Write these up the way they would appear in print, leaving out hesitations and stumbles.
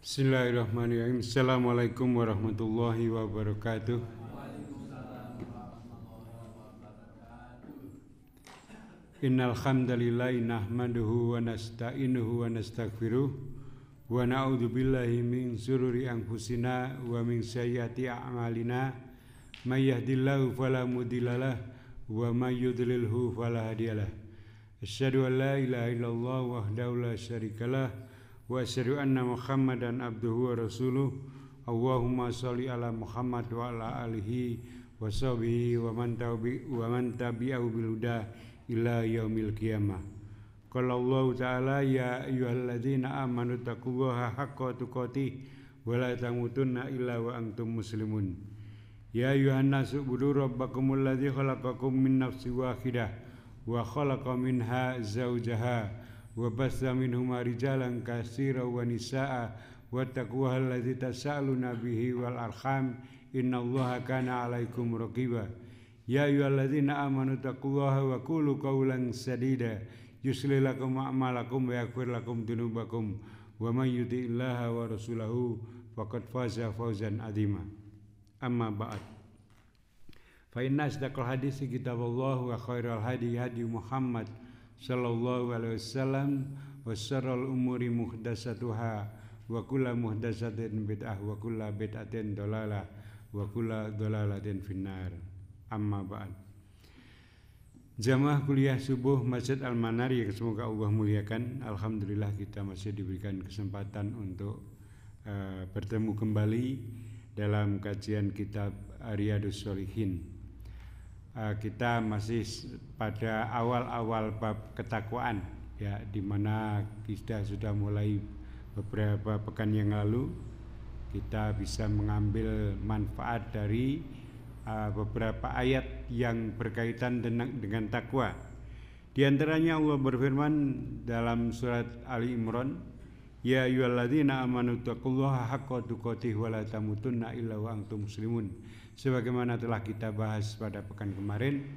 Bismillahirrahmanirrahim. Assalamualaikum warahmatullahi wabarakatuh. Innal hamdalillah nahmaduhu wa nasta'inuhu wa nastaghfiruh wa na'udzu billahi min syururi anfusina wa min sayyiati a'malina may yahdihillahu fala mudhillalah wa may yudlilhu fala hadiyalah. Asyhadu an la ilaha illallah wahdahu la syarikalah wa asyhadu anna Muhammadan abduhu wa rasuluh. Allahumma sholli ala Muhammad wa ala alihi wa sahbihi wa man tabi'ahu bil huda ila yaumil qiyamah. Qala Allah ta'ala ya ayyuhalladzina amanu taqullaha haqqa tuqatih wa la tamutunna illa wa antum muslimun. Ya ayyuhan nasu ubudu rabbakumul ladzi khalaqakum min nafsin wahidah wa khalaqa minha zawjaha wa bassa minhuma rijalan katsiran wa nisaa wattaqullaha allazi tasaaluna bihi wal arham innallaha kana 'alaikum raqiba. Ya ayyuhalladzina amanu taqullaha wa qulu qawlan sadida yuslih lakum a'malakum wa yaghfir lakum dzunubakum wa may yuti'illaha wa rasulahu faqad faza fawzan 'azima. Amma ba'd. Fa inna asdaqal haditsi kitabullah wa khairal hadi hadi Muhammad sallallahu alaihi wasallam wa syarrul umuri muhdatsatuha wa kullu muhdatsatin bid'ah wa kullu bid'atin dhalalah wa kullu dhalalatin finnar. Amma ba'd. Jamaah kuliah subuh Masjid Al-Manar yang semoga Allah muliakan. Alhamdulillah kita masih diberikan kesempatan untuk bertemu kembali dalam kajian kitab Riyadhus Shalihin. Kita masih pada awal-awal bab ketakwaan, ya, di mana kita sudah mulai beberapa pekan yang lalu kita bisa mengambil manfaat dari beberapa ayat yang berkaitan dengan takwa. Di antaranya Allah berfirman dalam surat Ali Imran, ya ayyuhalladzina amanu taqullaha haqqa tuqatih wa la tamutunna illa wa antum muslimun. Sebagaimana telah kita bahas pada pekan kemarin,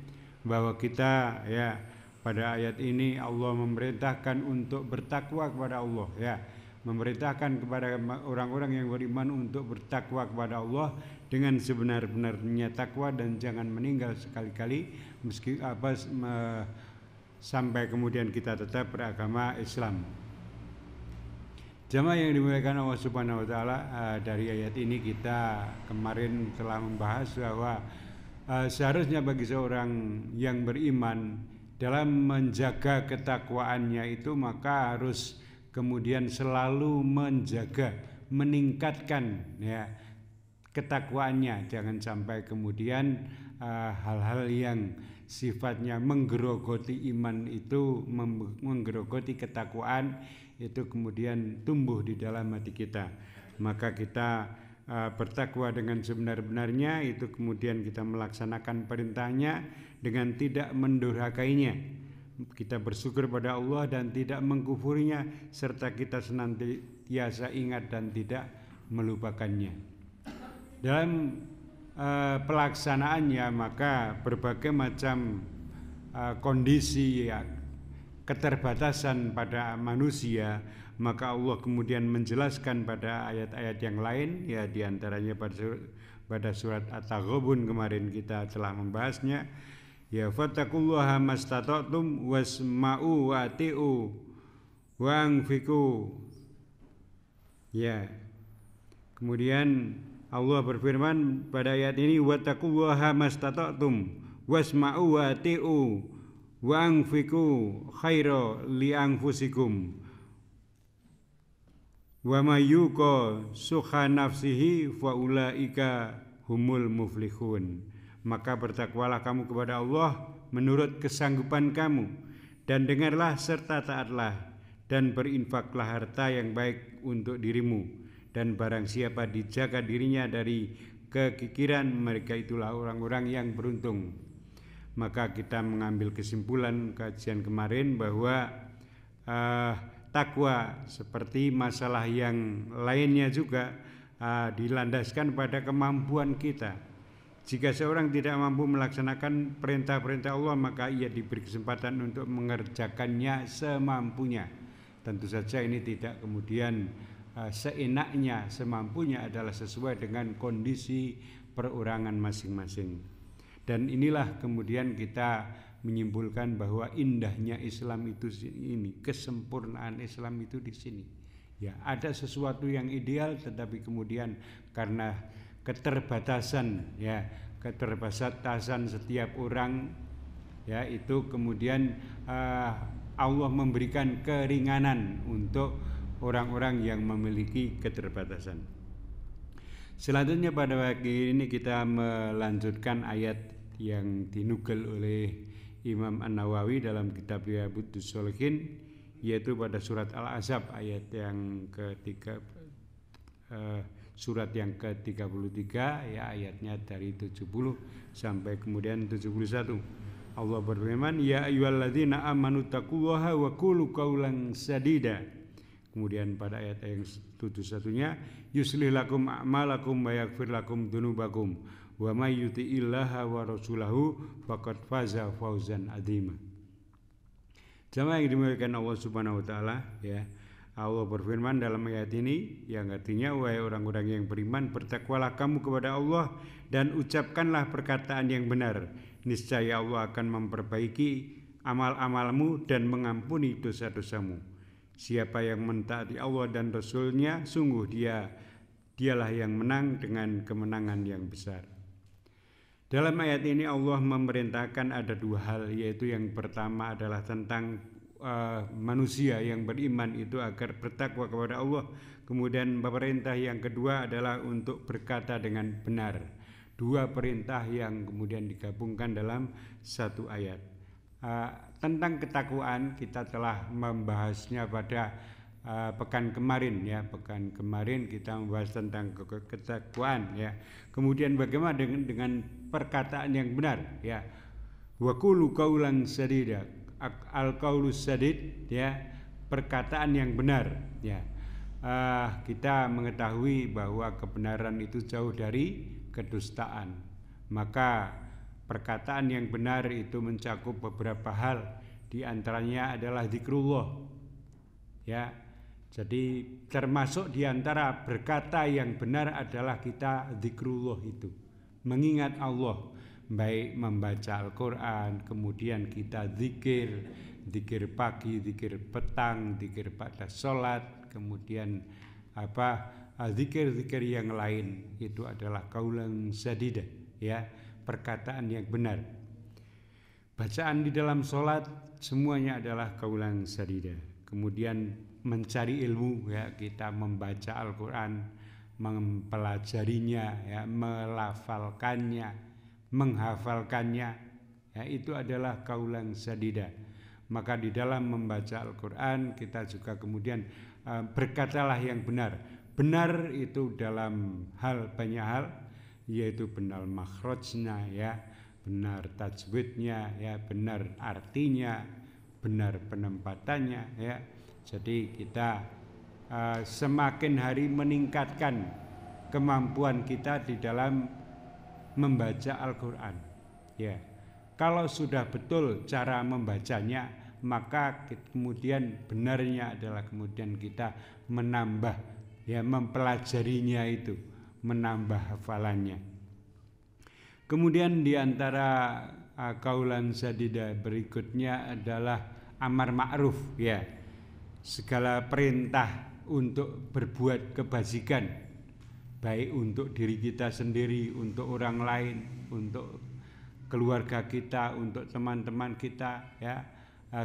bahwa kita, ya, pada ayat ini Allah memerintahkan untuk bertakwa kepada Allah, ya, memerintahkan kepada orang-orang yang beriman untuk bertakwa kepada Allah dengan sebenar-benarnya takwa dan jangan meninggal sekali-kali meski sampai kemudian kita tetap beragama Islam. Jamaah yang dimuliakan Allah Subhanahu wa taala, dari ayat ini kita kemarin telah membahas bahwa seharusnya bagi seorang yang beriman dalam menjaga ketakwaannya itu maka harus kemudian selalu menjaga, meningkatkan, ya, ketakwaannya. Jangan sampai kemudian hal-hal yang sifatnya menggerogoti iman itu, menggerogoti ketakwaan itu kemudian tumbuh di dalam hati kita. Maka kita bertakwa dengan sebenar-benarnya, itu kemudian kita melaksanakan perintahnya dengan tidak mendurhakainya. Kita bersyukur pada Allah dan tidak mengkufurinya, serta kita senantiasa ingat dan tidak melupakannya. Dalam pelaksanaannya maka berbagai macam kondisi, ya, keterbatasan pada manusia, maka Allah kemudian menjelaskan pada ayat-ayat yang lain, ya, diantaranya pada surat At-Taghabun kemarin kita telah membahasnya, ya, fattaqullaha mastata'tum wasma'u wa ati'u wa anfiqu, ya. Kemudian Allah berfirman pada ayat ini, wattaqullaha mastata'tum wasma'u wa ati'u wa anfiqu khaira li anfusikum wa may yuqa sukha nafsihi fa ulaika humul muflihun. Maka bertakwalah kamu kepada Allah menurut kesanggupan kamu, dan dengarlah serta taatlah, dan berinfaklah harta yang baik untuk dirimu, dan barang siapa dijaga dirinya dari kekikiran, mereka itulah orang-orang yang beruntung. Maka kita mengambil kesimpulan kajian kemarin bahwa takwa seperti masalah yang lainnya juga dilandaskan pada kemampuan kita. Jika seorang tidak mampu melaksanakan perintah-perintah Allah, maka ia diberi kesempatan untuk mengerjakannya semampunya. Tentu saja ini tidak kemudian seenaknya, semampunya, adalah sesuai dengan kondisi perorangan masing-masing. Dan inilah kemudian kita menyimpulkan bahwa indahnya Islam itu ini, kesempurnaan Islam itu di sini. Ya, ada sesuatu yang ideal, tetapi kemudian karena keterbatasan setiap orang, ya, itu kemudian Allah memberikan keringanan untuk orang-orang yang memiliki keterbatasan. Selanjutnya pada pagi ini kita melanjutkan ayat yang dinukil oleh Imam An-Nawawi dalam kitab Riyadhus Shalihin, yaitu pada surat Al-Ahzab ayat yang ketiga, surat yang ke-33, ya, ayatnya dari 70 sampai kemudian 71. Allah berfirman, ya ayyuhalladzina amanu taqullaha wa qulu qawlan sadida. Kemudian pada ayat yang 71-nya, yuslih lakum a'malakum wa yaghfir lakum dzunubakum wa may yuti'illaha wa rasulahu faqad faza fawzan adzima. Jamaah yang dimuliakan Allah Subhanahu wa taala, ya. Allah berfirman dalam ayat ini yang artinya, wahai orang-orang yang beriman, bertakwalah kamu kepada Allah dan ucapkanlah perkataan yang benar. Niscaya Allah akan memperbaiki amal-amalmu dan mengampuni dosa-dosamu. Siapa yang mentaati Allah dan Rasul-Nya, sungguh dialah yang menang dengan kemenangan yang besar. Dalam ayat ini Allah memerintahkan ada dua hal, yaitu yang pertama adalah tentang manusia yang beriman itu agar bertakwa kepada Allah. Kemudian perintah yang kedua adalah untuk berkata dengan benar. Dua perintah yang kemudian digabungkan dalam satu ayat. Tentang ketakwaan kita telah membahasnya pada pekan kemarin, ya. Pekan kemarin kita membahas tentang ketakwaan, ya. Kemudian bagaimana dengan perkataan yang benar, ya. Wa qulu qawlan sadida, al-qaulus sadid, ya, perkataan yang benar, ya. Kita mengetahui bahwa kebenaran itu jauh dari kedustaan. Maka perkataan yang benar itu mencakup beberapa hal, di antaranya adalah zikrullah, ya. Jadi termasuk di antara berkata yang benar adalah kita zikrullah itu, mengingat Allah, baik membaca Al-Quran, kemudian kita zikir pagi, zikir petang, zikir pada sholat, kemudian zikir-zikir yang lain, itu adalah qaulan sadida, ya, perkataan yang benar. Bacaan di dalam sholat semuanya adalah qaulan sadida. Kemudian mencari ilmu, ya, kita membaca Al-Quran, mempelajarinya, ya, melafalkannya, menghafalkannya, ya, itu adalah qaulan sadida. Maka di dalam membaca Al-Quran kita juga kemudian berkatalah yang benar. Benar itu dalam banyak hal, yaitu benar makhrajnya, ya, benar tajwidnya, ya, benar artinya, benar penempatannya, ya. Jadi kita semakin hari meningkatkan kemampuan kita di dalam membaca Al-Quran, ya. Kalau sudah betul cara membacanya, maka kemudian benarnya adalah kemudian kita menambah, ya, mempelajarinya itu, menambah hafalannya. Kemudian di antara qaulan sadida berikutnya adalah amar ma'ruf, ya. Segala perintah untuk berbuat kebajikan, baik untuk diri kita sendiri, untuk orang lain, untuk keluarga kita, untuk teman-teman kita, ya.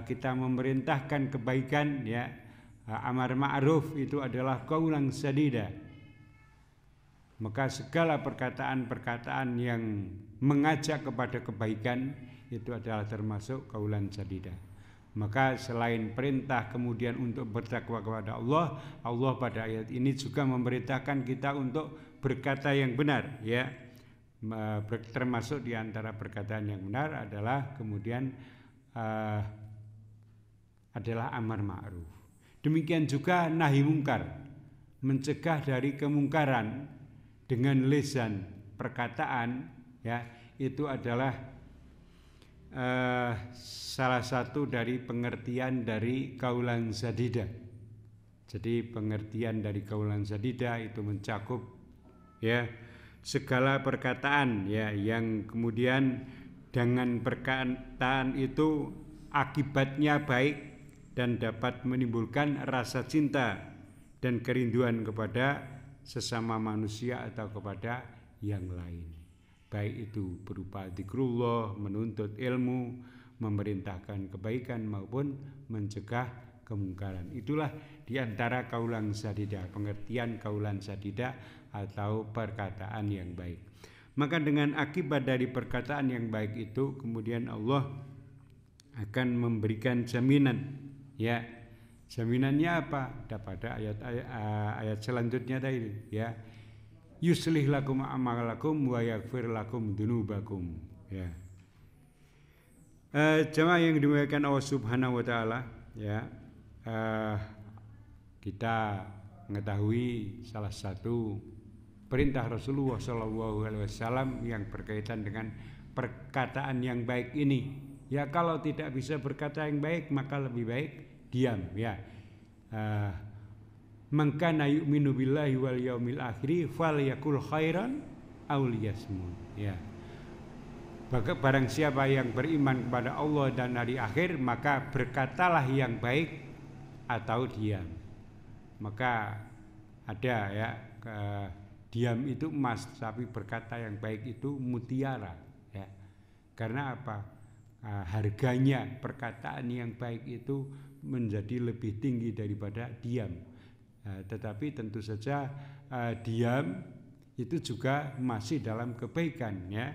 Kita memerintahkan kebaikan, ya. Amar ma'ruf itu adalah qaulan sadida. Maka segala perkataan-perkataan yang mengajak kepada kebaikan itu adalah termasuk qaulan sadida. Maka selain perintah kemudian untuk bertakwa kepada Allah, Allah pada ayat ini juga memerintahkan kita untuk berkata yang benar, ya. Termasuk di antara perkataan yang benar adalah kemudian adalah amar ma'ruf. Demikian juga nahi mungkar, mencegah dari kemungkaran dengan lisan, perkataan, ya, itu adalah salah satu dari pengertian dari qaulan sadida. Jadi pengertian dari qaulan sadida itu mencakup ya segala perkataan ya yang kemudian dengan perkataan itu akibatnya baik dan dapat menimbulkan rasa cinta dan kerinduan kepada sesama manusia atau kepada yang lain. Baik itu berupa zikrullah, menuntut ilmu, memerintahkan kebaikan maupun mencegah kemungkaran. Itulah diantara qaulan sadida, pengertian qaulan sadida atau perkataan yang baik. Maka dengan akibat dari perkataan yang baik itu kemudian Allah akan memberikan jaminan, ya. Jaminannya apa? Pada ayat selanjutnya tadi, ya. Yuslih lakum a'malakum wa yaghfir lakum dzunubakum, ya. Jemaah yang dimuliakan Allah Subhanahu wa taala, ya. Kita mengetahui salah satu perintah Rasulullah SAW yang berkaitan dengan perkataan yang baik ini. Ya, kalau tidak bisa berkata yang baik maka lebih baik diam, ya. Man kana yu'minu billahi wal yaumil akhir falyakul khairan aw liyasmut, ya. Barang siapa yang beriman kepada Allah dan hari akhir maka berkatalah yang baik atau diam. Maka ada ya diam itu emas, tapi berkata yang baik itu mutiara, ya. Karena apa? Harganya perkataan yang baik itu menjadi lebih tinggi daripada diam. Tetapi tentu saja diam itu juga masih dalam kebaikan, ya,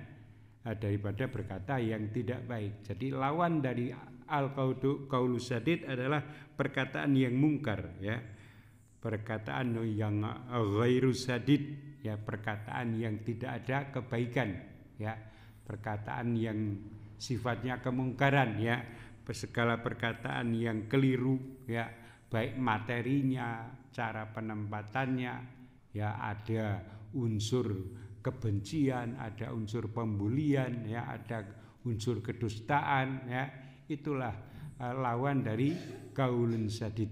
daripada berkata yang tidak baik. Jadi lawan dari al-qaulu sadid adalah perkataan yang mungkar, ya. Perkataan yang ghairu sadid, ya, perkataan yang tidak ada kebaikan, ya. Perkataan yang sifatnya kemungkaran, ya. Segala perkataan yang keliru, ya, baik materinya, cara penempatannya, ya, ada unsur kebencian, ada unsur pembulian, ya, ada unsur kedustaan, ya. Itulah lawan dari qaulun sadid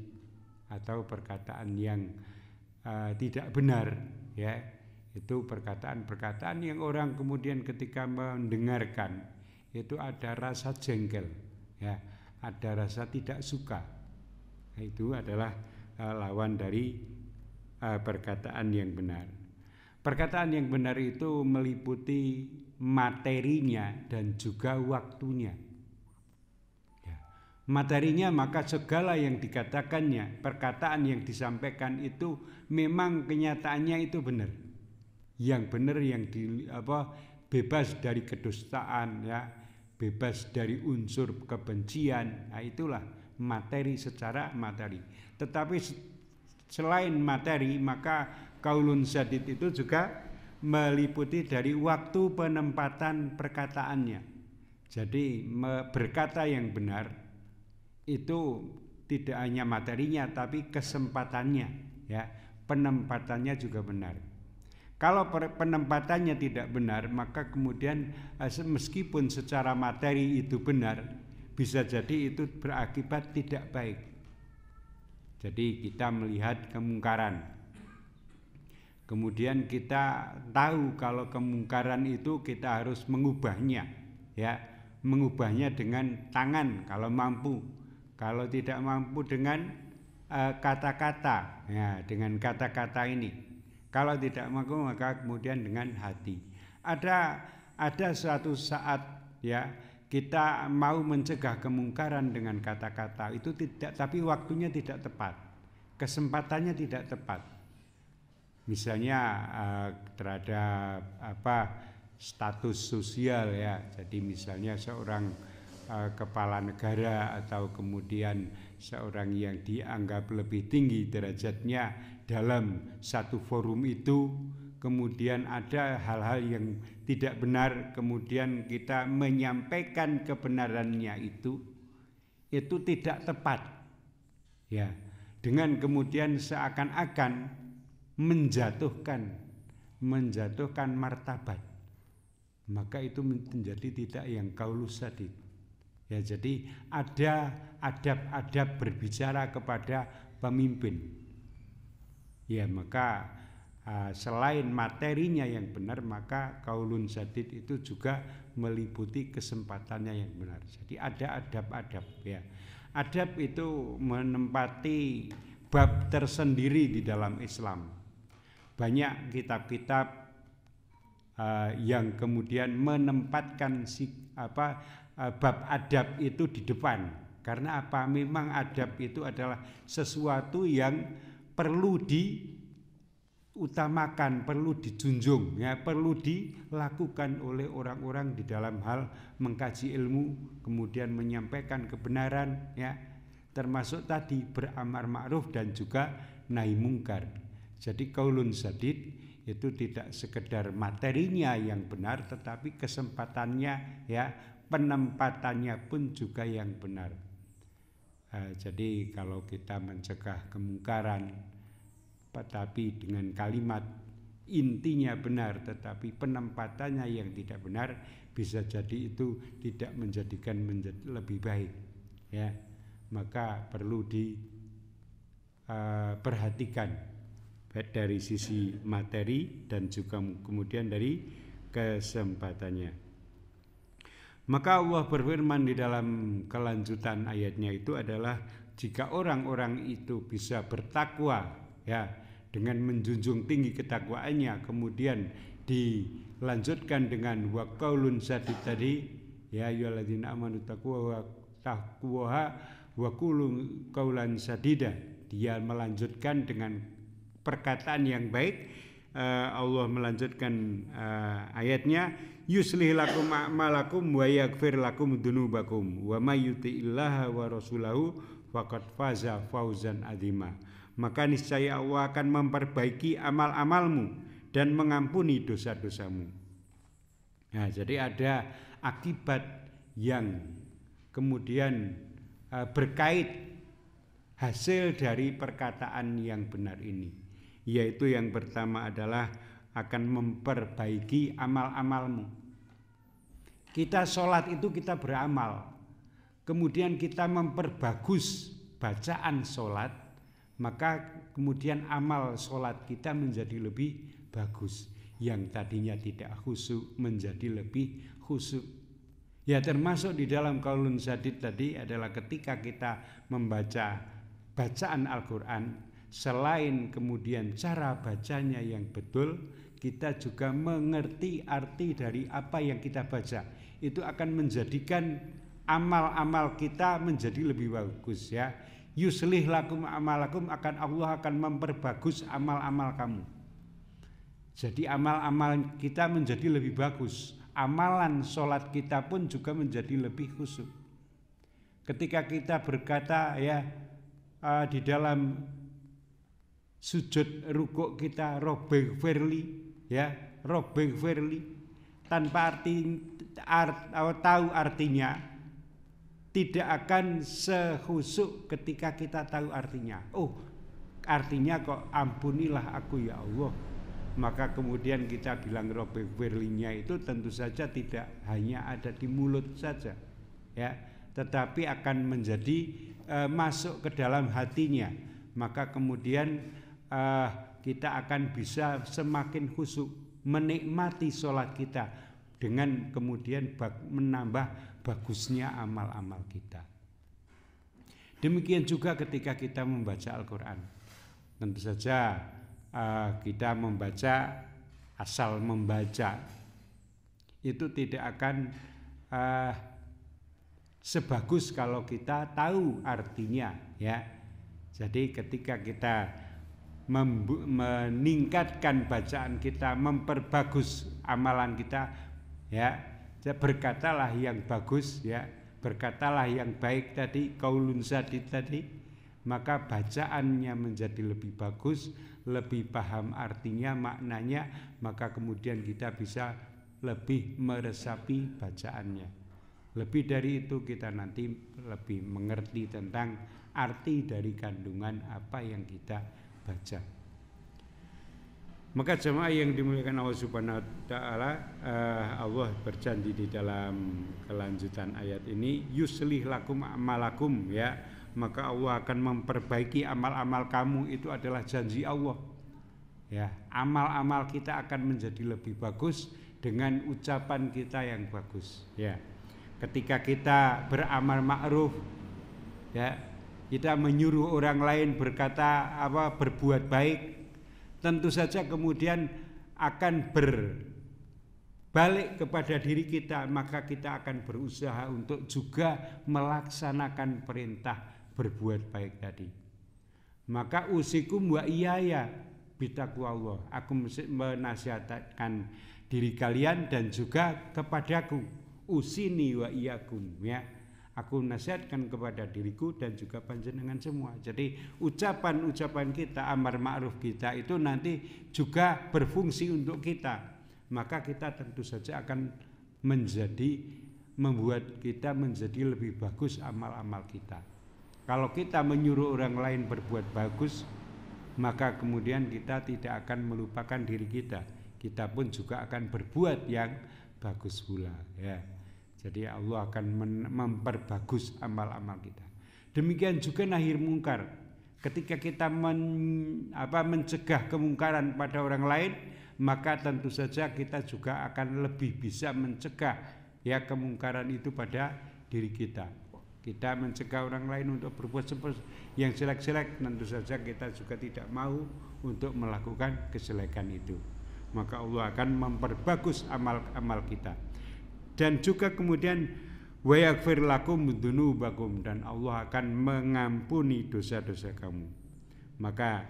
atau perkataan yang tidak benar, ya. Itu perkataan-perkataan yang orang kemudian ketika mendengarkan itu ada rasa jengkel, ya, ada rasa tidak suka. Itu adalah lawan dari perkataan yang benar. Perkataan yang benar itu meliputi materinya dan juga waktunya. Ya. Materinya maka segala yang dikatakannya, perkataan yang disampaikan itu memang kenyataannya itu benar. Yang benar, yang bebas dari kedustaan, ya, bebas dari unsur kebencian. Nah, itulah materi secara materi. Tetapi selain materi maka qaulun sadid itu juga meliputi dari waktu penempatan perkataannya. Jadi berkata yang benar itu tidak hanya materinya tapi kesempatannya, ya, penempatannya juga benar. Kalau penempatannya tidak benar maka kemudian meskipun secara materi itu benar, bisa jadi itu berakibat tidak baik. Jadi kita melihat kemungkaran, kemudian kita tahu kalau kemungkaran itu kita harus mengubahnya, ya, mengubahnya dengan tangan kalau mampu, kalau tidak mampu dengan kata-kata, ya, dengan kata-kata ini. Kalau tidak mampu maka kemudian dengan hati. Ada suatu saat, ya, kita mau mencegah kemungkaran dengan kata-kata itu tidak, tapi waktunya tidak tepat, kesempatannya tidak tepat. Misalnya terhadap status sosial, ya. Jadi misalnya seorang kepala negara atau kemudian seorang yang dianggap lebih tinggi derajatnya dalam satu forum itu, kemudian ada hal-hal yang tidak benar, kemudian kita menyampaikan kebenarannya itu tidak tepat, ya, dengan kemudian seakan-akan menjatuhkan martabat, maka itu menjadi tidak yang qaulus sadid. Ya, jadi ada adab-adab berbicara kepada pemimpin. Ya, maka selain materinya yang benar, maka qaulun sadid itu juga meliputi kesempatannya yang benar. Jadi ada adab-adab ya. Adab itu menempati bab tersendiri di dalam Islam. Banyak kitab-kitab yang kemudian menempatkan bab adab itu di depan. Karena apa? Memang adab itu adalah sesuatu yang perlu diutamakan, perlu dijunjung, ya, perlu dilakukan oleh orang-orang di dalam hal mengkaji ilmu, kemudian menyampaikan kebenaran, ya, termasuk tadi beramar ma'ruf dan juga nahi mungkar. Jadi qaulun sadid itu tidak sekedar materinya yang benar, tetapi kesempatannya, ya, penempatannya pun juga yang benar. Jadi kalau kita mencegah kemungkaran, tetapi dengan kalimat intinya benar, tetapi penempatannya yang tidak benar, bisa jadi itu tidak menjadikan lebih baik. Ya, maka perlu diperhatikan baik dari sisi materi dan juga kemudian dari kesempatannya. Maka Allah berfirman di dalam kelanjutan ayatnya itu adalah jika orang-orang itu bisa bertakwa, ya, dengan menjunjung tinggi ketakwaannya, kemudian dilanjutkan dengan wa qaulun sadid tadi, ya ayyuhalladzina amanu taqwa wa qulu qaulan sadida. Dia melanjutkan dengan perkataan yang baik. Allah melanjutkan ayatnya, yuslih lakum a'malakum wa yaghfir lakum dzunubakum wa may yuti'illaha wa rasulahu faqad faza fauzan adzima. Maka niscaya Allah akan memperbaiki amal-amalmu dan mengampuni dosa-dosamu. Nah, jadi ada akibat yang kemudian berkait hasil dari perkataan yang benar ini, yaitu yang pertama adalah akan memperbaiki amal-amalmu. Kita sholat itu kita beramal, kemudian kita memperbagus bacaan sholat, maka kemudian amal sholat kita menjadi lebih bagus. Yang tadinya tidak khusyuk menjadi lebih khusyuk. Ya, termasuk di dalam qaulun sadid tadi adalah ketika kita membaca bacaan Al-Quran, selain kemudian cara bacanya yang betul, kita juga mengerti arti dari apa yang kita baca. Itu akan menjadikan amal-amal kita menjadi lebih bagus, ya. Yuslih lakum amalakum, Allah akan memperbagus amal-amal kamu. Jadi amal-amal kita menjadi lebih bagus. Amalan sholat kita pun juga menjadi lebih khusyuk. Ketika kita berkata, ya, di dalam sujud rukuk kita Robbi Firli, ya, Robbi Firli, tanpa tahu artinya, tidak akan sekhusyuk ketika kita tahu artinya. Oh, artinya kok ampunilah aku ya Allah. Maka kemudian kita bilang Robbi Firlinya itu tentu saja tidak hanya ada di mulut saja, ya, tetapi akan menjadi masuk ke dalam hatinya. Maka kemudian kita akan bisa semakin khusyuk menikmati sholat kita dengan kemudian menambah bagusnya amal-amal kita. Demikian juga ketika kita membaca Al-Quran. Tentu saja kita membaca, asal membaca itu tidak akan sebagus kalau kita tahu artinya, ya. Jadi ketika kita meningkatkan bacaan kita, memperbagus amalan kita, ya, berkatalah yang bagus, ya, berkatalah yang baik tadi, qaulun sadid tadi, maka bacaannya menjadi lebih bagus, lebih paham artinya, maknanya, maka kemudian kita bisa lebih meresapi bacaannya. Lebih dari itu kita nanti lebih mengerti tentang arti dari kandungan apa yang kita baca. Maka jemaah yang dimuliakan Allah Subhanahu wa taala, Allah berjanji di dalam kelanjutan ayat ini, yuslih lakum amalakum, ya. Maka Allah akan memperbaiki amal-amal kamu, itu adalah janji Allah. Ya, amal-amal kita akan menjadi lebih bagus dengan ucapan kita yang bagus, ya. Ketika kita beramal ma'ruf, ya, kita menyuruh orang lain berbuat baik, tentu saja kemudian akan berbalik kepada diri kita, maka kita akan berusaha untuk juga melaksanakan perintah berbuat baik tadi. Maka usikum wa iyaya bitaqwallah, aku menasihatkan diri kalian dan juga kepadaku, usini wa iyakum, ya. Aku nasihatkan kepada diriku dan juga panjenengan semua. Jadi ucapan-ucapan kita, amar ma'ruf kita itu nanti juga berfungsi untuk kita. Maka kita tentu saja akan membuat kita menjadi lebih bagus amal-amal kita. Kalau kita menyuruh orang lain berbuat bagus, maka kemudian kita tidak akan melupakan diri kita. Kita pun juga akan berbuat yang bagus pula, ya. Jadi Allah akan memperbagus amal-amal kita. Demikian juga nahi mungkar. Ketika kita mencegah kemungkaran pada orang lain, maka tentu saja kita juga akan lebih bisa mencegah, ya, kemungkaran itu pada diri kita. Kita mencegah orang lain untuk berbuat seperti yang jelek-jelek, tentu saja kita juga tidak mau untuk melakukan kejelekan itu. Maka Allah akan memperbagus amal-amal kita. Dan juga kemudian wa yaghfir lakum dzunubakum, dan Allah akan mengampuni dosa-dosa kamu. Maka,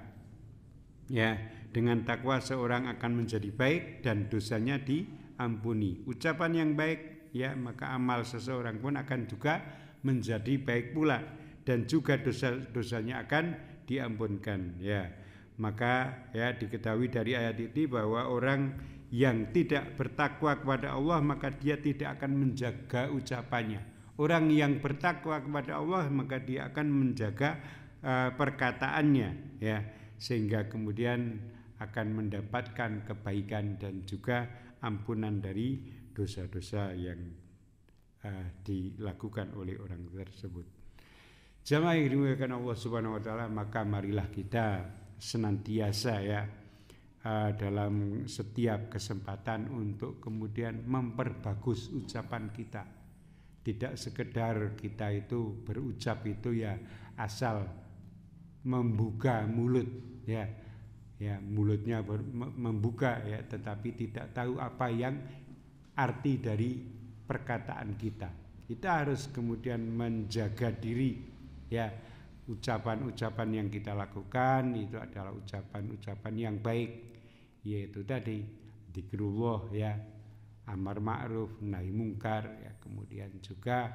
ya, dengan takwa seorang akan menjadi baik dan dosanya diampuni. Ucapan yang baik, ya, maka amal seseorang pun akan juga menjadi baik pula, dan juga dosa-dosanya akan diampunkan, ya. Maka, ya, diketahui dari ayat ini bahwa orang yang tidak bertakwa kepada Allah, maka dia tidak akan menjaga ucapannya. Orang yang bertakwa kepada Allah, maka dia akan menjaga perkataannya, ya, sehingga kemudian akan mendapatkan kebaikan dan juga ampunan dari dosa-dosa yang dilakukan oleh orang tersebut. Jamaah yang dimuliakan Allah Subhanahu wa taala, maka marilah kita senantiasa, ya, dalam setiap kesempatan untuk kemudian memperbagus ucapan kita. Tidak sekedar kita itu berucap itu, ya, asal membuka mulut, ya, mulutnya membuka, ya, tetapi tidak tahu apa yang arti dari perkataan kita. Kita harus kemudian menjaga diri, ya. Ucapan-ucapan yang kita lakukan itu adalah ucapan-ucapan yang baik, yaitu tadi dzikrullah, ya, amar ma'ruf, nahi mungkar, ya, kemudian juga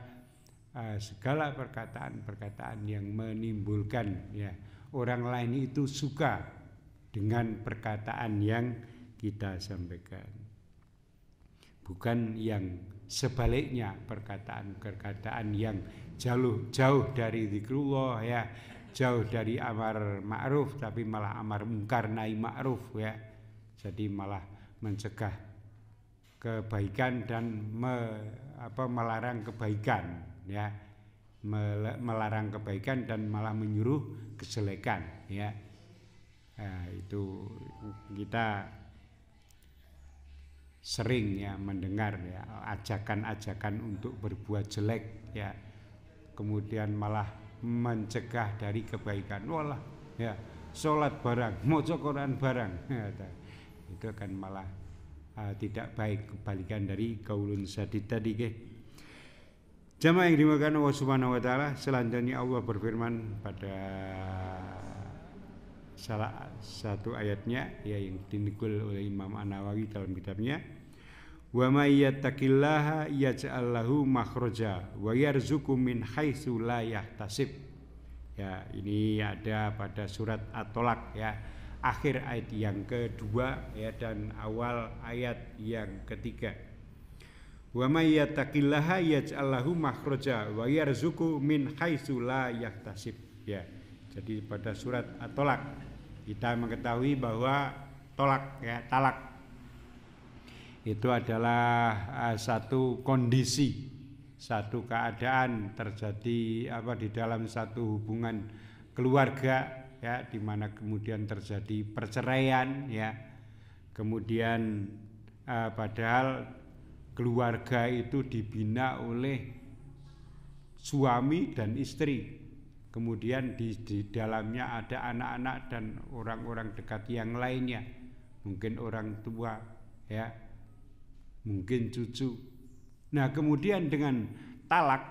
segala perkataan-perkataan yang menimbulkan, ya, orang lain itu suka dengan perkataan yang kita sampaikan, bukan yang sebaliknya, perkataan-perkataan yang jauh dari dzikrullah, ya, jauh dari amar ma'ruf, tapi malah amar mungkar, nahi ma'ruf, ya. Jadi malah mencegah kebaikan dan melarang kebaikan, ya, melarang kebaikan dan malah menyuruh kejelekan, ya. Nah, itu kita sering, ya, mendengar, ya, ajakan-ajakan untuk berbuat jelek, ya, kemudian malah mencegah dari kebaikan. Walah, ya, sholat barang, maca Quran barang, ya, itu akan malah tidak baik, kebalikan dari qaulun sadid tadi, ke. Jamaah yang dimuliakan Allah Subhanahu wa taala, selanjutnya Allah berfirman pada salah satu ayatnya, ya, yang dinukil oleh Imam An-Nawawi dalam kitabnya, wa may yattaqillaha yaj'al lahu makhraja wa yarzuqhu min haitsu la yahtasib. Ya, ini ada pada surat At-Tolak, ya, akhir ayat yang kedua, ya, dan awal ayat yang ketiga. Wa may yattaqillaha yaj'al lahu makhraja wa yarzuqhu min haitsu la yahtasib. Ya. Jadi pada surat At-Tolak kita mengetahui bahwa tolak ya, talak. Itu adalah satu kondisi, satu keadaan terjadi di dalam satu hubungan keluarga ya, di mana kemudian terjadi perceraian ya. Kemudian padahal keluarga itu dibina oleh suami dan istri. Kemudian di dalamnya ada anak-anak dan orang-orang dekat yang lainnya, mungkin orang tua ya, mungkin cucu. Nah kemudian dengan talak,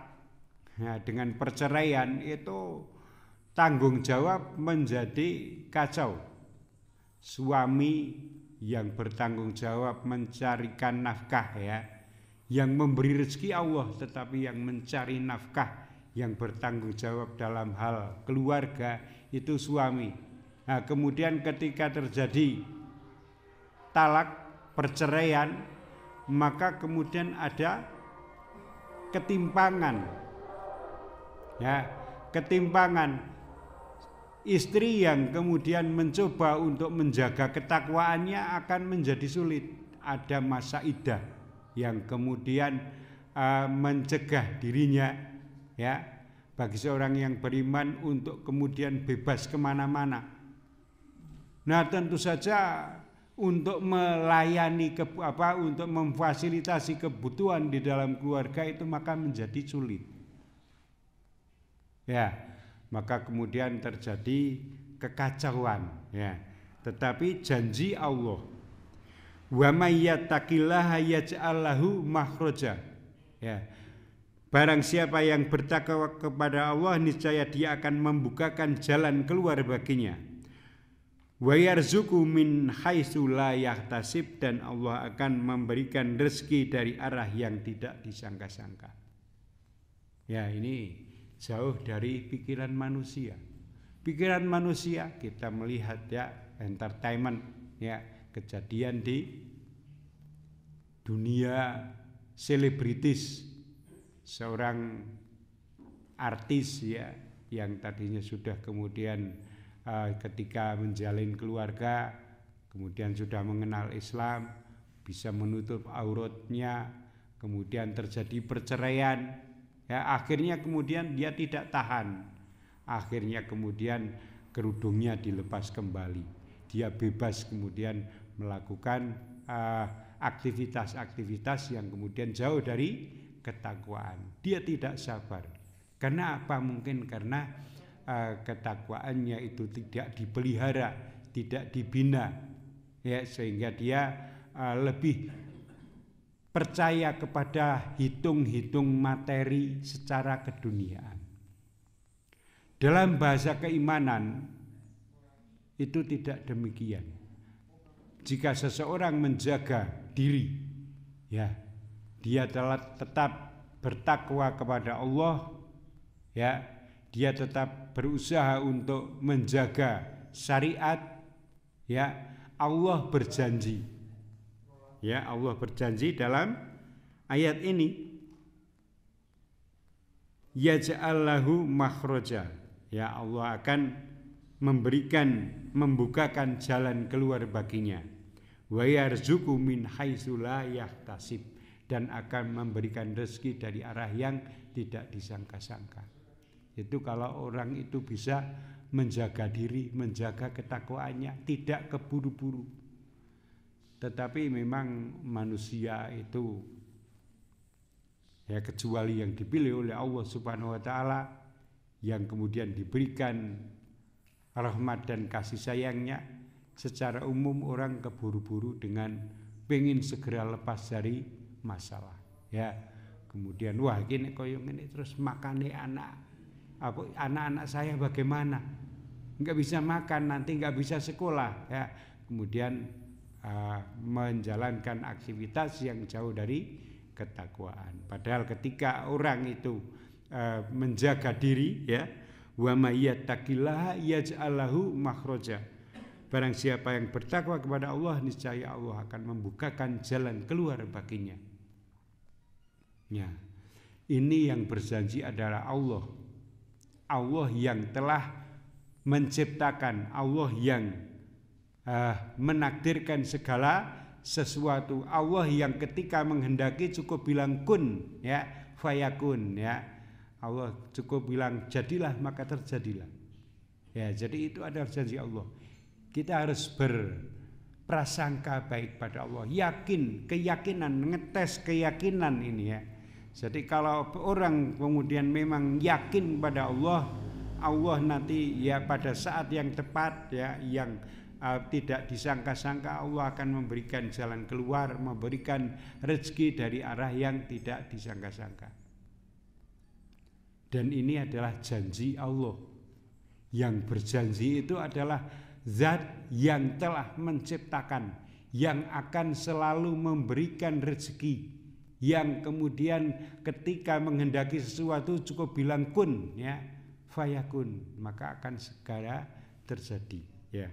ya, dengan perceraian itu tanggung jawab menjadi kacau. Suami yang bertanggung jawab mencarikan nafkah ya, yang memberi rezeki Allah, tetapi yang mencari nafkah, yang bertanggung jawab dalam hal keluarga itu suami. Nah kemudian ketika terjadi talak, perceraian, maka kemudian ada ketimpangan ya, ketimpangan. Istri yang kemudian mencoba untuk menjaga ketakwaannya akan menjadi sulit. Ada masa iddah yang kemudian mencegah dirinya ya, bagi seorang yang beriman untuk kemudian bebas kemana-mana. Nah tentu saja untuk melayani untuk memfasilitasi kebutuhan di dalam keluarga itu maka menjadi sulit ya, maka kemudian terjadi kekacauan ya. Tetapi janji Allah, wa may yattaqillaha yaj'al lahu makhraja ya, barang siapa yang bertakwa kepada Allah niscaya dia akan membukakan jalan keluar baginya. Wa yarzuqu min haitsu la yahtasib, dan Allah akan memberikan rezeki dari arah yang tidak disangka-sangka. Ya ini jauh dari pikiran manusia. Pikiran manusia kita melihat ya, entertainment ya, kejadian di dunia selebritis, seorang artis ya, yang tadinya sudah kemudian ketika menjalin keluarga kemudian sudah mengenal Islam, bisa menutup auratnya, kemudian terjadi perceraian ya, akhirnya kemudian dia tidak tahan, akhirnya kemudian kerudungnya dilepas kembali, dia bebas kemudian melakukan aktivitas-aktivitas yang kemudian jauh dari ketakwaan. Dia tidak sabar. Karena apa? Mungkin karena ketakwaannya itu tidak dipelihara, tidak dibina ya, sehingga dia lebih percaya kepada hitung-hitung materi secara keduniaan. Dalam bahasa keimanan itu tidak demikian. Jika seseorang menjaga diri ya, dia tetap bertakwa kepada Allah ya, dia tetap berusaha untuk menjaga syariat ya, Allah berjanji ya, Allah berjanji dalam ayat ini, yaj'al lahu makhraja ya, Allah akan membukakan jalan keluar baginya. Wa yarzuqu min haitsu la yahtasib, dan akan memberikan rezeki dari arah yang tidak disangka-sangka. Itu kalau orang itu bisa menjaga diri, menjaga ketakwaannya, tidak keburu-buru. Tetapi memang manusia itu ya, kecuali yang dipilih oleh Allah Subhanahu wa taala, yang kemudian diberikan rahmat dan kasih sayangnya, secara umum orang keburu-buru dengan pengen segera lepas dari masalah ya. Kemudian wah gini koyo ngene terus makane anak-anak saya bagaimana, nggak bisa makan, nanti nggak bisa sekolah ya. Kemudian menjalankan aktivitas yang jauh dari ketakwaan. Padahal ketika orang itu menjaga diri ya, wa may yattaqillaha yaj'al lahu makhraja, barang siapa yang bertakwa kepada Allah niscaya Allah akan membukakan jalan keluar baginya. Ya, ini yang berjanji adalah Allah. Allah yang telah menciptakan, Allah yang menakdirkan segala sesuatu. Allah yang ketika menghendaki cukup bilang kun, ya, fayakun, ya. Allah cukup bilang jadilah maka terjadilah. Ya, jadi itu adalah janji Allah. Kita harus berprasangka baik pada Allah, yakin, keyakinan, ngetes keyakinan ini ya. Jadi kalau orang kemudian memang yakin pada Allah, Allah nanti ya pada saat yang tepat ya, yang tidak disangka-sangka Allah akan memberikan jalan keluar, memberikan rezeki dari arah yang tidak disangka-sangka. Dan ini adalah janji Allah. Yang berjanji itu adalah zat yang telah menciptakan, yang akan selalu memberikan rezeki, yang kemudian ketika menghendaki sesuatu cukup bilang kun, ya, fayakun, maka akan segera terjadi, ya.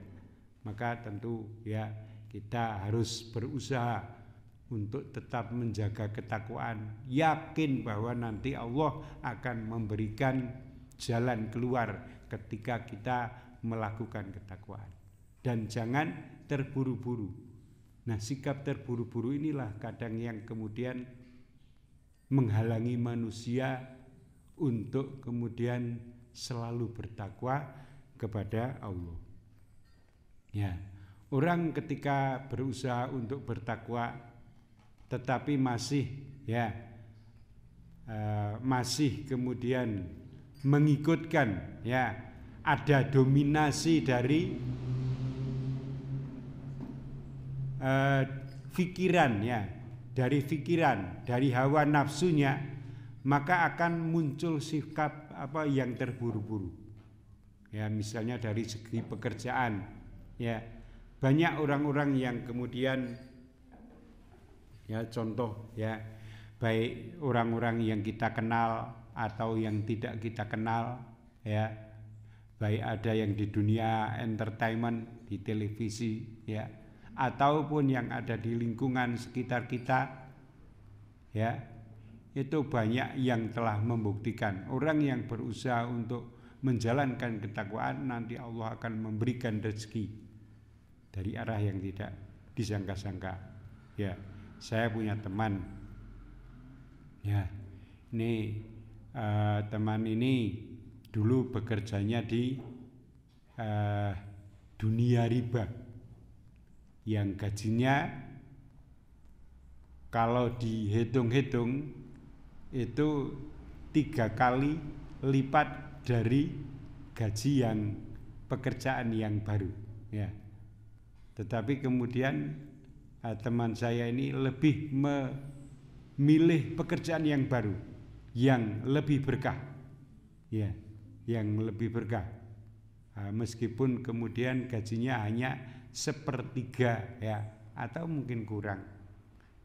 Maka tentu ya kita harus berusaha untuk tetap menjaga ketakwaan, yakin bahwa nanti Allah akan memberikan jalan keluar ketika kita melakukan ketakwaan. Dan jangan terburu-buru. Nah, sikap terburu-buru inilah kadang yang kemudian menghalangi manusia untuk kemudian selalu bertakwa kepada Allah. Ya, orang ketika berusaha untuk bertakwa tetapi masih masih kemudian mengikutkan ya, ada dominasi dari pikiran ya, dari pikiran, dari hawa nafsunya, maka akan muncul sikap yang terburu-buru. Ya, misalnya dari segi pekerjaan. Ya, banyak orang-orang yang kemudian ya, contoh ya, baik orang-orang yang kita kenal atau yang tidak kita kenal ya, baik ada yang di dunia entertainment, di televisi ya, ataupun yang ada di lingkungan sekitar kita ya, itu banyak yang telah membuktikan orang yang berusaha untuk menjalankan ketakwaan nanti Allah akan memberikan rezeki dari arah yang tidak disangka-sangka. Ya, saya punya teman. Ya, ini teman ini dulu bekerjanya di dunia riba, yang gajinya kalau dihitung-hitung itu 3 kali lipat dari gaji yang pekerjaan yang baru. Ya. Tetapi kemudian teman saya ini lebih memilih pekerjaan yang baru, yang lebih berkah, ya, yang lebih berkah. Meskipun kemudian gajinya hanya 1/3 ya, atau mungkin kurang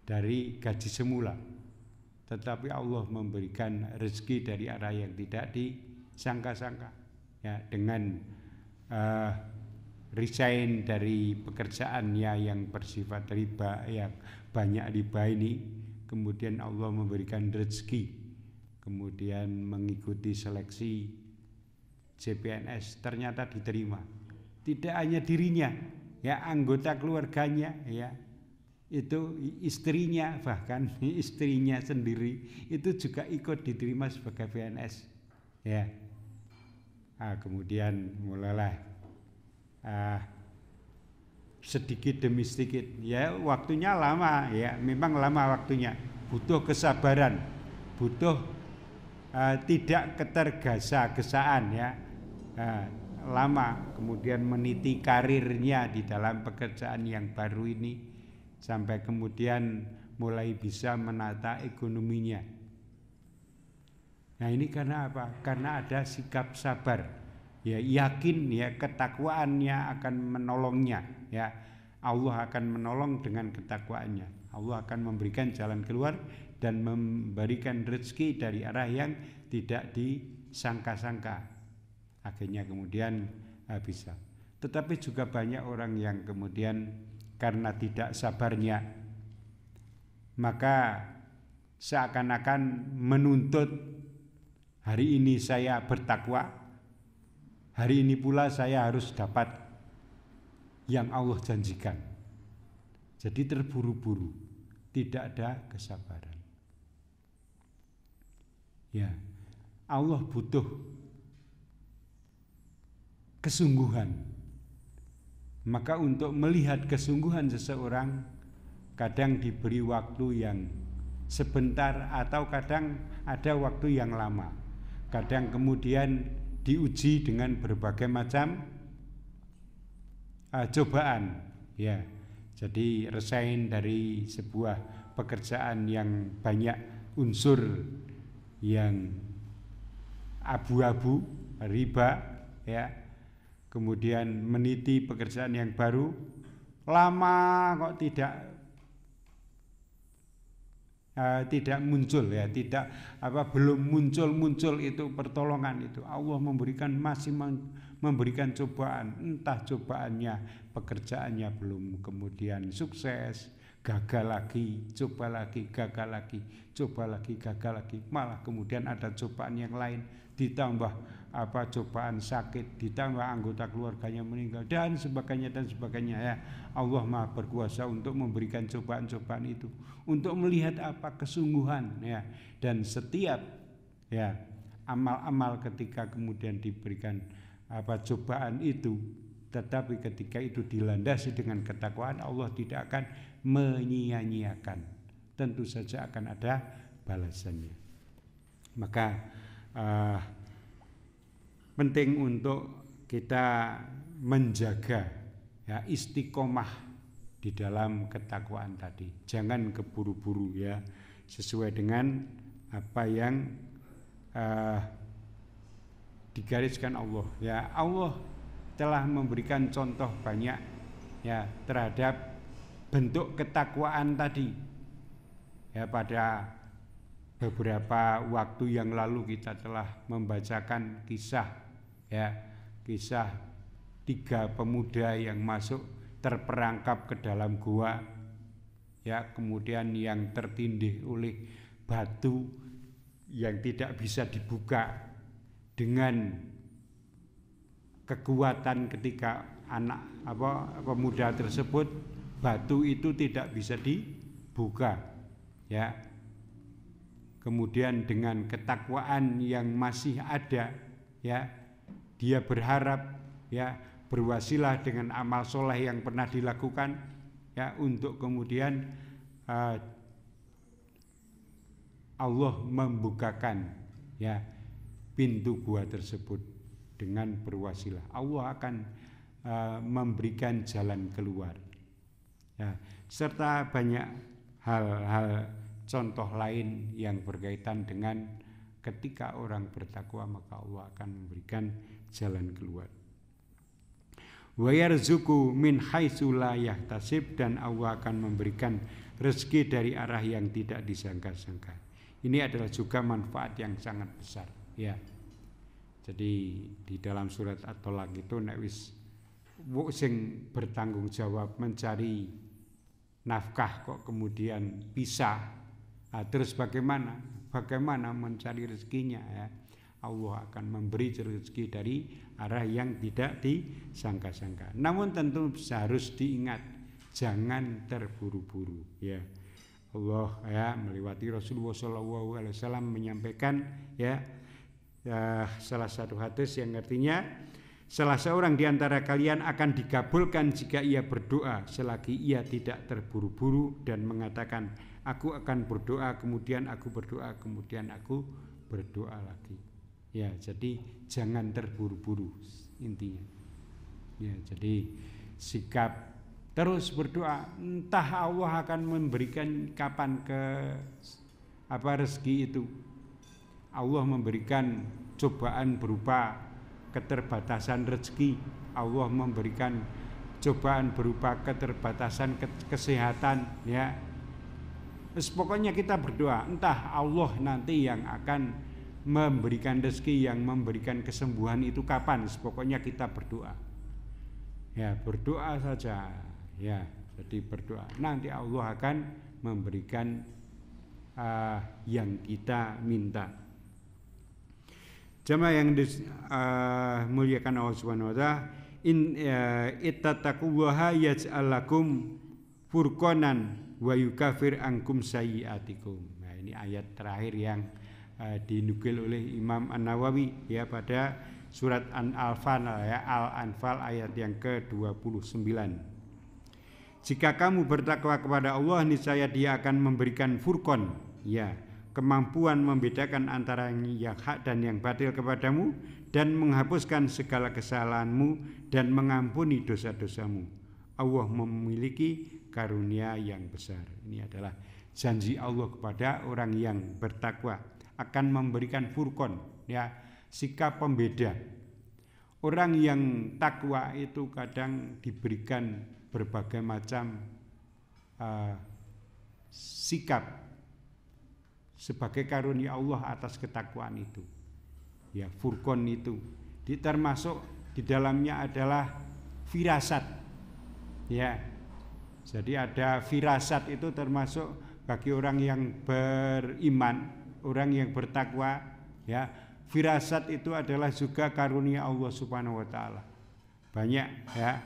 dari gaji semula, tetapi Allah memberikan rezeki dari arah yang tidak disangka-sangka, ya, dengan resign dari pekerjaannya yang bersifat riba, yang banyak riba ini, kemudian Allah memberikan rezeki, kemudian mengikuti seleksi CPNS, ternyata diterima. Tidak hanya dirinya, ya, anggota keluarganya, ya, itu istrinya, bahkan istrinya sendiri itu juga ikut diterima sebagai PNS, ya. Kemudian mulailah sedikit demi sedikit, ya, waktunya lama, ya, memang lama waktunya, butuh kesabaran, butuh tidak ketergesa-gesaan, ya, lama, kemudian meniti karirnya di dalam pekerjaan yang baru ini sampai kemudian mulai bisa menata ekonominya. Nah, ini karena apa? Karena ada sikap sabar. Ya, yakin ya, ketakwaannya akan menolongnya, ya. Allah akan menolong dengan ketakwaannya. Allah akan memberikan jalan keluar dan memberikan rezeki dari arah yang tidak disangka-sangka. Akhirnya kemudian bisa. Tetapi juga banyak orang yang kemudian karena tidak sabarnya, maka seakan-akan menuntut hari ini saya bertakwa, hari ini pula saya harus dapat yang Allah janjikan. Jadi terburu-buru, tidak ada kesabaran. Ya, Allah butuh kesungguhan. Maka untuk melihat kesungguhan seseorang kadang diberi waktu yang sebentar atau kadang ada waktu yang lama. Kadang kemudian diuji dengan berbagai macam cobaan. Ya, jadi resign dari sebuah pekerjaan yang banyak unsur yang abu-abu, riba, ya. Kemudian meniti pekerjaan yang baru, lama kok tidak muncul, ya, belum muncul itu pertolongan itu. Allah masih memberikan cobaan, entah cobaannya pekerjaannya belum kemudian sukses, gagal lagi, coba lagi, gagal lagi, coba lagi, gagal lagi, malah kemudian ada cobaan yang lain, ditambah cobaan sakit, ditambah anggota keluarganya meninggal dan sebagainya ya. Allah Maha berkuasa untuk memberikan cobaan-cobaan itu, untuk melihat kesungguhan, ya. Dan setiap, ya, amal-amal ketika kemudian diberikan cobaan itu, tetapi ketika itu dilandasi dengan ketakwaan, Allah tidak akan menyia-nyiakan, tentu saja akan ada balasannya. Maka penting untuk kita menjaga, ya, istiqomah di dalam ketakwaan tadi. Jangan keburu-buru, ya, sesuai dengan apa yang digariskan Allah. Ya, Allah telah memberikan contoh banyak, ya, terhadap bentuk ketakwaan tadi. Ya, pada beberapa waktu yang lalu kita telah membacakan kisah 3 pemuda yang masuk terperangkap ke dalam gua, ya, kemudian yang tertindih oleh batu yang tidak bisa dibuka dengan kekuatan ketika pemuda tersebut, batu itu tidak bisa dibuka, ya. Kemudian dengan ketakwaan yang masih ada, ya, dia berharap, ya, berwasilah dengan amal soleh yang pernah dilakukan, ya, untuk kemudian Allah membukakan, ya, pintu gua tersebut dengan berwasilah. Allah akan memberikan jalan keluar, ya, serta banyak hal-hal contoh lain yang berkaitan dengan ketika orang bertakwa, maka Allah akan memberikan jalan keluar. Wa yarzuqu min haitsu la yahtasib, dan Allah akan memberikan rezeki dari arah yang tidak disangka-sangka. Ini adalah juga manfaat yang sangat besar, ya. Jadi di dalam surat At-Tolaq itu nek wis sing bertanggung jawab mencari nafkah kok kemudian pisah, terus bagaimana mencari rezekinya, ya. Allah akan memberi rezeki dari arah yang tidak disangka-sangka. Namun tentu harus diingat, jangan terburu-buru, ya. Allah, ya, melewati Rasulullah SAW menyampaikan, ya, salah satu hadis yang artinya, salah seorang di antara kalian akan dikabulkan jika ia berdoa selagi ia tidak terburu-buru dan mengatakan, aku akan berdoa, kemudian aku berdoa, kemudian aku berdoa lagi. Ya, jadi jangan terburu-buru intinya. Ya, jadi sikap terus berdoa, entah Allah akan memberikan kapan rezeki itu. Allah memberikan cobaan berupa keterbatasan rezeki, Allah memberikan cobaan berupa keterbatasan kesehatan, ya. Pokoknya kita berdoa, entah Allah nanti yang akan memberikan rezeki, yang memberikan kesembuhan itu kapan. Pokoknya kita berdoa, ya, berdoa saja, ya. Jadi berdoa, nanti Allah akan memberikan yang kita minta. Jamaah yang muliakan Allah Subhanahu wa taala, ittaqwaha yaj'al lakum furqanan wa yukafir ankum sayyi'atikum. Nah, ini ayat terakhir yang dinukil oleh Imam An-Nawawi ya pada surat Al-Anfal ya, Al-Anfal ayat yang ke-29. Jika kamu bertakwa kepada Allah, niscaya Dia akan memberikan furqan, ya, kemampuan membedakan antara yang hak dan yang batil kepadamu, dan menghapuskan segala kesalahanmu dan mengampuni dosa-dosamu. Allah memiliki karunia yang besar. Ini adalah janji Allah kepada orang yang bertakwa, akan memberikan furqan, ya, sikap pembeda. Orang yang takwa itu kadang diberikan berbagai macam sikap sebagai karunia Allah atas ketakwaan itu. Ya, furqan itu termasuk di dalamnya adalah firasat. Ya. Jadi ada firasat itu termasuk bagi orang yang beriman, orang yang bertakwa, ya. Firasat itu adalah juga karunia Allah Subhanahu wa taala. Banyak ya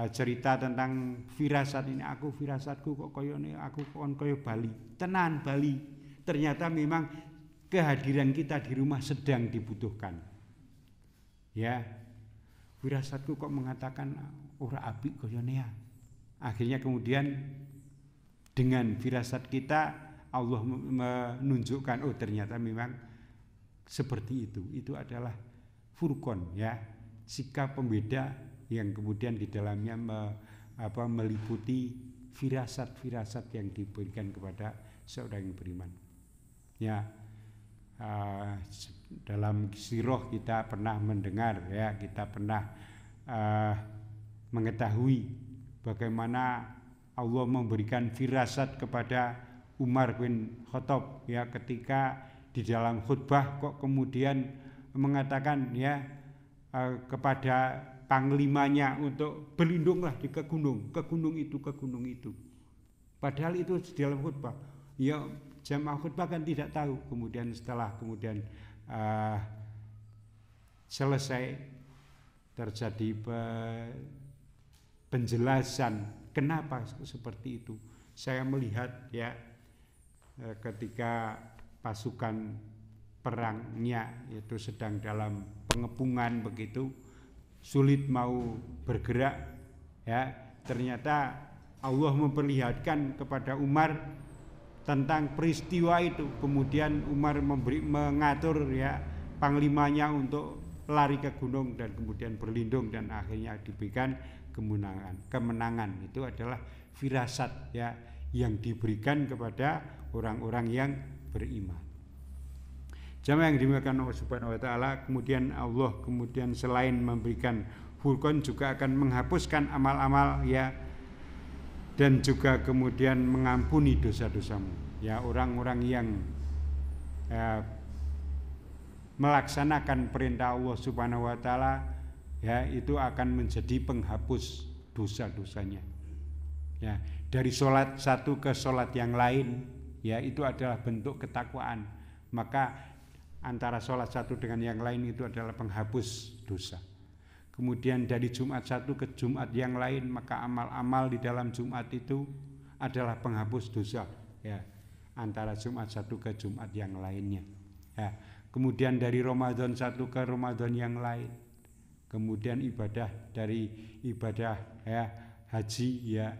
cerita tentang firasat ini. Aku firasatku kok koyo ini, aku kon koyo Bali. Tenan Bali. Ternyata memang kehadiran kita di rumah sedang dibutuhkan. Ya. Firasatku kok mengatakan ora apik koyo ya. Akhirnya kemudian dengan firasat kita Allah menunjukkan oh ternyata memang seperti itu. Itu adalah furqan, ya, sikap pembeda yang kemudian di dalamnya meliputi firasat-firasat yang diberikan kepada seorang yang beriman. Ya, dalam sirah kita pernah mendengar, ya, kita pernah mengetahui bagaimana Allah memberikan firasat kepada Umar bin Khattab, ya, ketika di dalam khutbah kok kemudian mengatakan, ya, kepada panglimanya untuk berlindunglah ke gunung itu. Padahal itu di dalam khutbah. Ya, jamaah khutbah kan tidak tahu. Kemudian setelah selesai terjadi penjelasan kenapa seperti itu. Saya melihat, ya, ketika pasukan perangnya itu sedang dalam pengepungan begitu, sulit mau bergerak, ya, ternyata Allah memperlihatkan kepada Umar tentang peristiwa itu. Kemudian Umar mengatur, ya, panglimanya untuk lari ke gunung dan kemudian berlindung dan akhirnya diberikan kemenangan. Itu adalah firasat, ya, yang diberikan kepada orang-orang yang beriman. Jamaah yang dimuliakan Allah Subhanahu wa taala, kemudian Allah kemudian selain memberikan furqan juga akan menghapuskan amal-amal, ya, dan juga kemudian mengampuni dosa-dosamu. Ya, orang-orang yang melaksanakan perintah Allah Subhanahu wa taala, ya, itu akan menjadi penghapus dosa-dosanya. Ya, dari sholat satu ke sholat yang lain, ya, itu adalah bentuk ketakwaan. Maka antara sholat satu dengan yang lain itu adalah penghapus dosa. Kemudian dari Jumat satu ke Jumat yang lain, maka amal-amal di dalam Jumat itu adalah penghapus dosa, ya, antara Jumat satu ke Jumat yang lainnya. Ya. Kemudian dari Ramadan satu ke Ramadan yang lain. Kemudian dari ibadah, ya, haji, ya,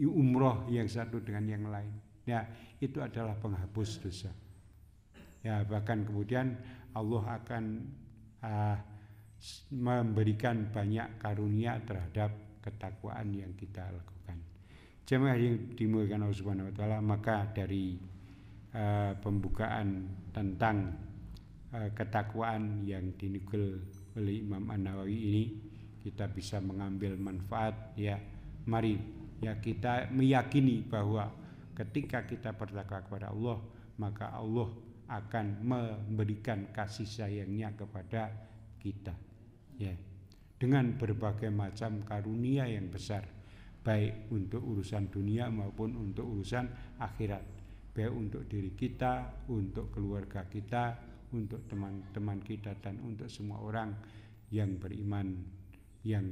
umroh yang satu dengan yang lain. Ya, itu adalah penghapus dosa. Ya, bahkan kemudian Allah akan memberikan banyak karunia terhadap ketakwaan yang kita lakukan. Jemaah yang dimuliakan Allah Subhanahu wa taala, maka dari pembukaan tentang ketakwaan yang dinukil oleh Imam An-Nawawi ini, kita bisa mengambil manfaat, ya. Mari, ya, kita meyakini bahwa ketika kita bertakwa kepada Allah, maka Allah akan memberikan kasih sayangnya kepada kita, ya, dengan berbagai macam karunia yang besar, baik untuk urusan dunia maupun untuk urusan akhirat, baik untuk diri kita, untuk keluarga kita, untuk teman-teman kita, dan untuk semua orang yang beriman yang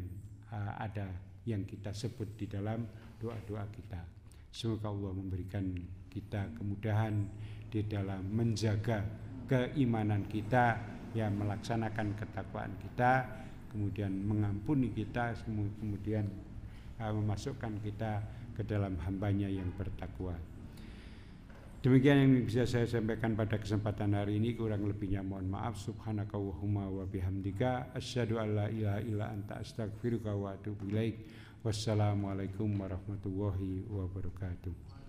ada yang kita sebut di dalam doa-doa kita. Semoga Allah memberikan kita kemudahan di dalam menjaga keimanan kita, ya, melaksanakan ketakwaan kita, kemudian mengampuni kita, kemudian memasukkan kita ke dalam hambanya yang bertakwa. Demikian yang bisa saya sampaikan pada kesempatan hari ini, kurang lebihnya mohon maaf. Subhanakallahumma wa bihamdika asyhadu an la ilaha illa anta astaghfiruka wa atubu ilaik. Wassalamualaikum warahmatullahi wabarakatuh.